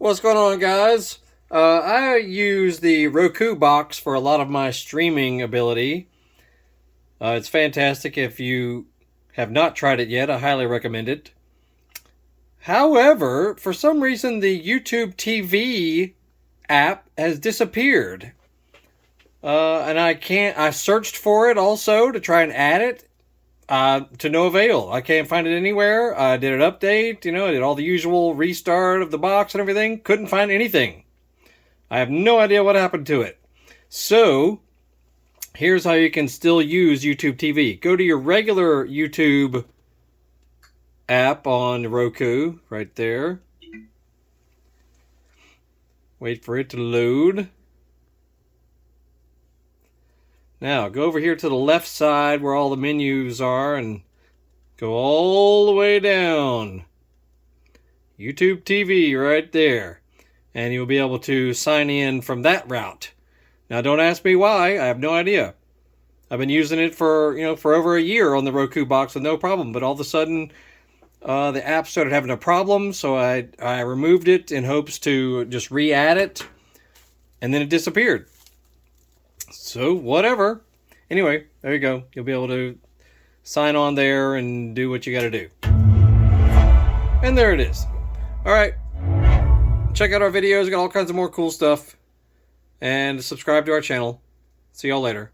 What's going on, guys? I use the Roku box for a lot of my streaming ability. It's fantastic. If you have not tried it yet, I highly recommend it. However, for some reason, the YouTube TV app has disappeared. And I searched for it also to try and add it. To no avail. I can't find it anywhere. I did an update, I did all the usual restart of the box and everything. Couldn't find anything. I have no idea what happened to it. So, here's how you can still use YouTube TV. Go to your regular YouTube app on Roku, right there. Wait for it to load. Now, go over here to the left side where all the menus are and go all the way down. YouTube TV right there. And you'll be able to sign in from that route. Now, don't ask me why. I have no idea. I've been using it for over a year on the Roku box with no problem. But all of a sudden, the app started having a problem. So I removed it in hopes to just re-add it. And then it disappeared. So, whatever. Anyway, there you go. You'll be able to sign on there and do what you got to do. And there it is. All right. Check out our videos. We got all kinds of more cool stuff. And subscribe to our channel. See y'all later.